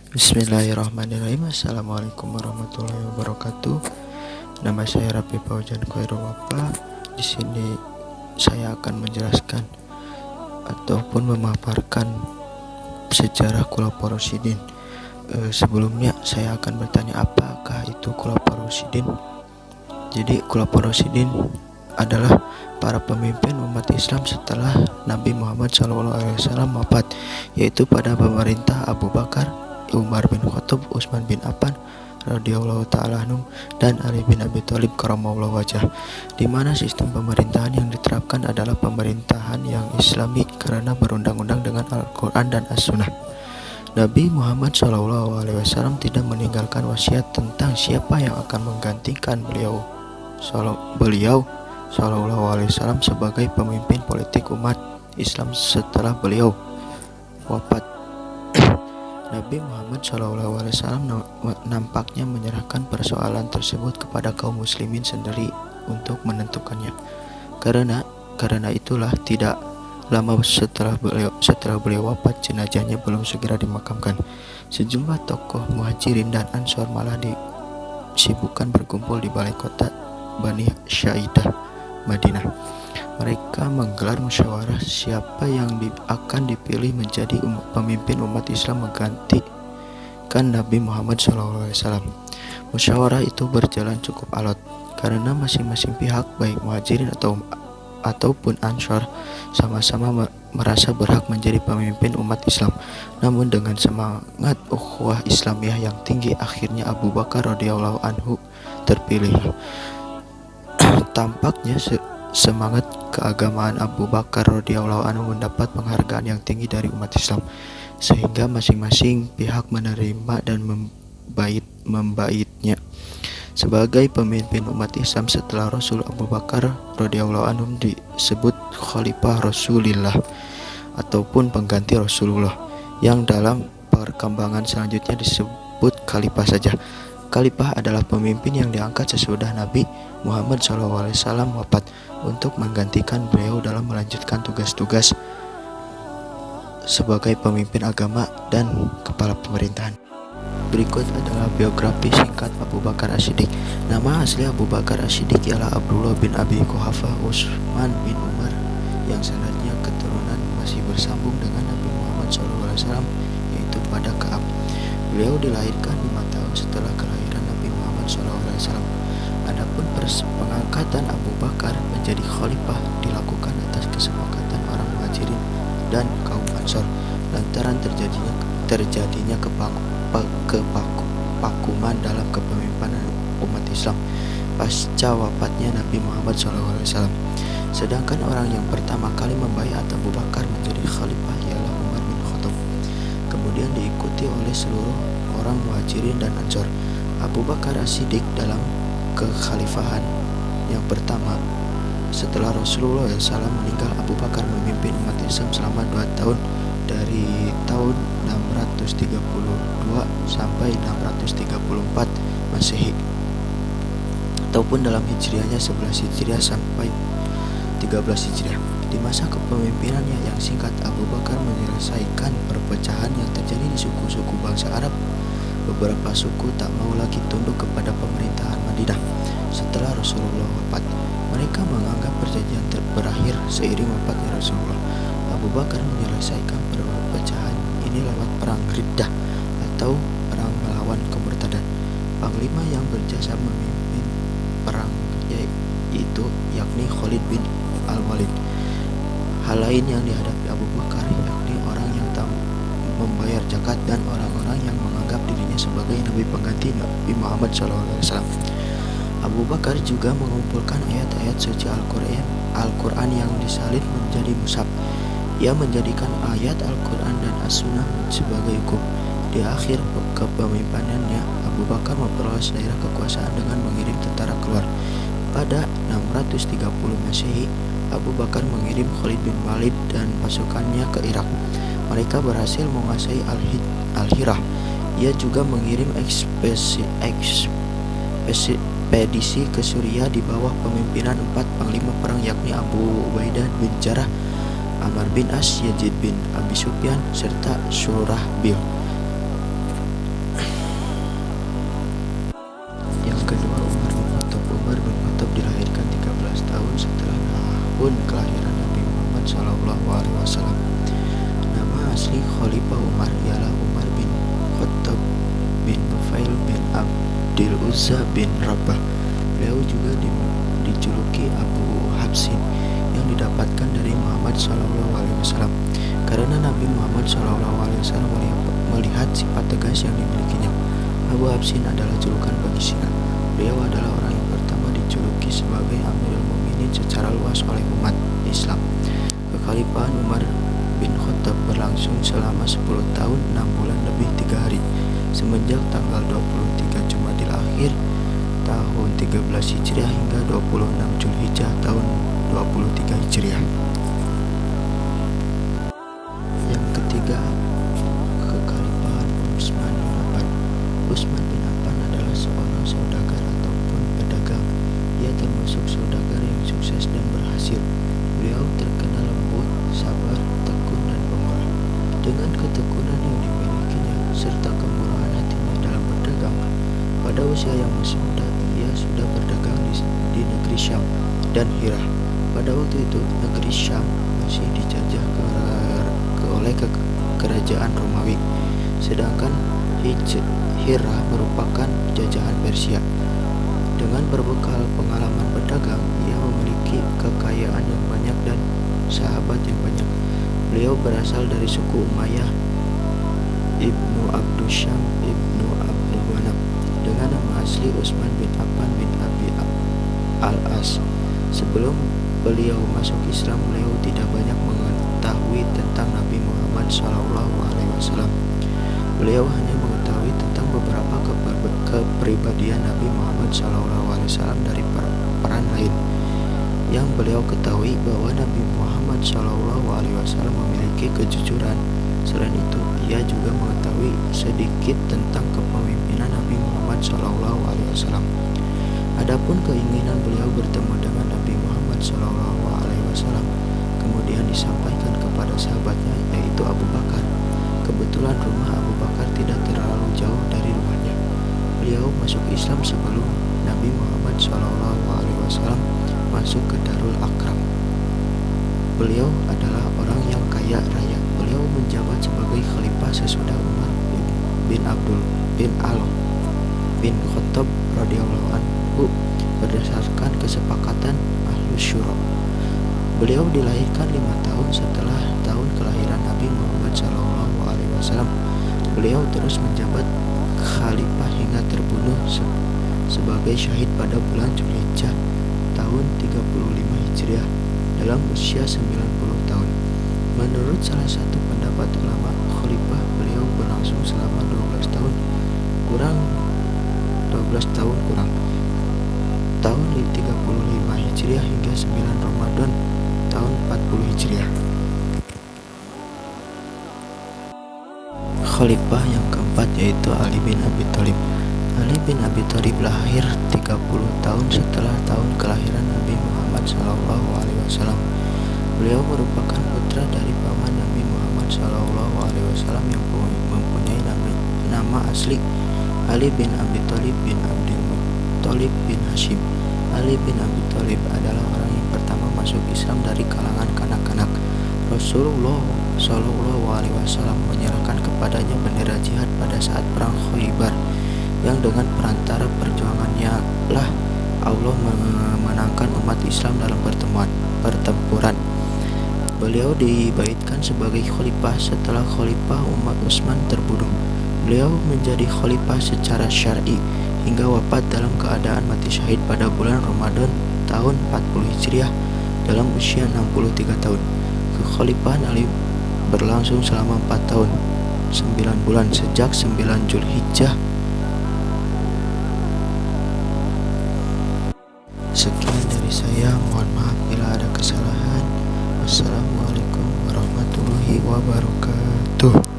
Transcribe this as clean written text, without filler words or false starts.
Bismillahirrahmanirrahim. Assalamualaikum warahmatullahi wabarakatuh. Nama saya Rapi Paujan Khairul Wapa. Di sini saya akan menjelaskan ataupun memaparkan sejarah Khulafaur Rasyidin. Sebelumnya saya akan bertanya, apakah itu Khulafaur Rasyidin? Jadi Khulafaur Rasyidin adalah para pemimpin umat Islam setelah Nabi Muhammad SAW wafat, yaitu pada pemerintah Abu Bakar, Umar bin Khattab, Utsman bin Affan radhiyallahu ta'ala anhum, dan Ali bin Abi Thalib karramallahu wajhah, di mana sistem pemerintahan yang diterapkan adalah pemerintahan yang Islami karena berundang-undang dengan Al-Quran dan As-Sunnah. Nabi Muhammad SAW tidak meninggalkan wasiat tentang siapa yang akan menggantikan beliau SAW sebagai pemimpin politik umat Islam setelah beliau wafat. Nabi Muhammad SAW nampaknya menyerahkan persoalan tersebut kepada kaum muslimin sendiri untuk menentukannya. Karena itulah tidak lama setelah beliau wafat, jenazahnya belum segera dimakamkan. Sejumlah tokoh Muhajirin dan Ansor malah disibukkan berkumpul di balai kota Bani Syaidah, Madinah. Mereka menggelar musyawarah siapa yang akan dipilih menjadi pemimpin umat Islam menggantikan Nabi Muhammad SAW. Musyawarah itu berjalan cukup alot karena masing-masing pihak, baik Muhajirin ataupun Ansor, sama-sama merasa berhak menjadi pemimpin umat Islam. Namun dengan semangat ukhuwah Islamiyah yang tinggi, akhirnya Abu Bakar radhiyallahu anhu terpilih. Tampaknya semangat keagamaan Abu Bakar radhiyallahu anhu mendapat penghargaan yang tinggi dari umat Islam, sehingga masing-masing pihak menerima dan membaitnya sebagai pemimpin umat Islam setelah Rasul. Abu Bakar radhiyallahu anhu disebut Khalifah Rasulillah ataupun pengganti Rasulullah, yang dalam perkembangan selanjutnya disebut Khalifah saja. Khalifah adalah pemimpin yang diangkat sesudah Nabi Muhammad SAW wafat untuk menggantikan beliau dalam melanjutkan tugas-tugas sebagai pemimpin agama dan kepala pemerintahan. Berikut adalah biografi singkat Abu Bakar As-Siddiq. Nama asli Abu Bakar As-Siddiq ialah Abdullah bin Abi Quhafah Utsman bin Umar, yang sanadnya keturunan masih bersambung dengan Nabi Muhammad SAW, yaitu pada Ka'ab. Beliau dilahirkan 5 tahun setelah kelahiran Nabi Muhammad SAW. Adapun pengangkatan Abu Bakar menjadi khalifah dilakukan atas kesepakatan orang Muhajirin dan kaum Ansor lantaran terjadinya kevakuman dalam kepemimpinan umat Islam pasca wafatnya Nabi Muhammad SAW. Sedangkan orang yang pertama kali membaiat Abu Bakar menjadi khalifah ialah Umar bin Khattab, kemudian diikuti oleh seluruh orang Muhajirin dan Ansor. Abu Bakar As-Siddiq dalam kekhalifahan yang pertama setelah Rasulullah SAW meninggal, Abu Bakar memimpin umat Islam selama 2 tahun, dari tahun 632 sampai 634 Masehi, ataupun dalam Hijriahnya 11 Hijriah sampai 13 Hijriah. Di masa kepemimpinannya yang singkat, Abu Bakar menyelesaikan perpecahan yang terjadi di suku-suku bangsa Arab. Beberapa suku tak mau lagi tunduk kepada pemerintahan Madinah setelah Rasulullah wafat. Mereka menganggap perjanjian berakhir seiring wafatnya Rasulullah. Abu Bakar menyelesaikan perpecahan ini lewat perang Riddah atau perang melawan kemurtadan. Panglima yang berjasa memimpin perang yaitu yakni Khalid bin Al-Walid. Hal lain yang dihadapi Abu Bakar yakni orang yang tak membayar zakat dan orang-orang yang menganggap dirinya sebagai nabi pengganti Nabi Muhammad SAW. Abu Bakar juga mengumpulkan ayat-ayat suci Al-Quran yang disalin menjadi mushaf. Ia menjadikan ayat Al-Quran dan As-Sunnah sebagai hukum. Di akhir kepemimpinannya, Abu Bakar memperluas daerah kekuasaan dengan mengirim tentara keluar. Pada 630 Masehi, Abu Bakar mengirim Khalid bin Walid dan pasukannya ke Irak. Mereka berhasil menguasai Al-Hirah. Ia juga mengirim ekspedisi ke Suriah di bawah pemimpinan 4 panglima perang yakni Abu Ubaidah bin Jarrah, Amr bin As, Yazid bin Abi Sufyan, serta Surahbil. Abdul Uzza bin Rabah. Beliau juga dijuluki Abu Habsin yang didapatkan dari Muhammad SAW karena Nabi Muhammad SAW melihat sifat tegas yang dimilikinya. Abu Habsin adalah julukan bagi Sina. Beliau adalah orang yang pertama dijuluki sebagai Amirul Mukminin secara luas oleh umat Islam. Kekhalifahan Umar bin Khattab berlangsung selama 10 tahun 6 bulan lebih 3 hari semenjak tanggal 23 Jumadil Akhir tahun 13 Hijriah hingga 26 Zulhijjah tahun 23 Hijriah. Yang ketiga, kekhalifahan Utsman bin Affan. Utsman bin Affan adalah seorang saudagar ataupun pedagang. Ia termasuk saudagar yang sukses dan berhasil. Beliau terkenal lembut, sabar, tekun, dan pemurah. Dengan ketekunan yang dimilikinya serta kemurahan hatinya dalam berdagang, pada usia yang masih muda ia sudah berdagang di negeri Syam dan Hirah. Pada waktu itu negeri Syam masih dijajah oleh kerajaan Romawi, sedangkan Hirah merupakan jajahan Persia. Dengan berbekal pengalaman berdagang, ia memiliki kekayaan yang banyak dan sahabat yang banyak. Beliau berasal dari suku Umayyah Ibnu Abdul Syam Ibnu Abdul Manaf dengan nama asli Utsman bin Affan bin Abi Al-As. Sebelum beliau masuk Islam, beliau tidak banyak mengetahui tentang Nabi Muhammad SAW. Beliau hanya mengetahui tentang beberapa kepribadian Nabi Muhammad SAW dari peran lain. Yang beliau ketahui bahwa Nabi Muhammad SAW memiliki kejujuran. Selain itu, ia juga mengetahui sedikit tentang kepemimpinan Nabi Muhammad SAW. Adapun keinginan beliau bertemu dengan Nabi Muhammad SAW kemudian disampaikan kepada sahabatnya, yaitu Abu Bakar. Kebetulan rumah Abu Bakar tidak terlalu jauh dari rumahnya. Beliau masuk Islam sebelum Nabi Muhammad SAW masuk ke Darul Akram. Beliau adalah orang yang kaya raya. Beliau menjabat sebagai khalifah sesudah Umar bin Abdul bin bin Khattab radhiyallahu anhu berdasarkan kesepakatan Ahlus Syura. Beliau dilahirkan 5 tahun setelah tahun kelahiran Nabi Muhammad SAW. Beliau terus menjabat khalifah hingga terbunuh sebagai syahid pada bulan Zulhijjah tahun 35 Hijriah dalam usia 90 tahun. Menurut salah satu pendapat ulama, khalifah beliau berlangsung selama 12 tahun kurang tahun 35 Hijriah hingga 9 Ramadan tahun 40 Hijriah. Khalifah yang keempat yaitu Ali bin Abi Thalib. Ali bin Abi Thalib lahir 30 tahun setelah tahun kelahiran Nabi Muhammad SAW. Beliau merupakan putra dari paman Nabi Muhammad SAW yang mempunyai nama asli Ali bin Abi Thalib bin Abdul Muttalib bin Hashim. Ali bin Abi Thalib adalah orang yang pertama masuk Islam dari kalangan kanak-kanak. Rasulullah SAW menyerahkan kepadanya bendera jihad pada saat perang Khaybar, yang dengan perantara perjuangannya lah Allah memenangkan umat Islam dalam pertempuran. Beliau dibaitkan sebagai khalifah setelah khalifah Umar Utsman terbunuh. Beliau menjadi khalifah secara syar'i hingga wafat dalam keadaan mati syahid pada bulan Ramadan tahun 40 Hijriah dalam usia 63 tahun. Kekhalifahan Ali berlangsung selama 4 tahun 9 bulan sejak 9 Zulhijjah. Sekian dari saya, mohon maaf bila ada kesalahan. Wassalamualaikum warahmatullahi wabarakatuh.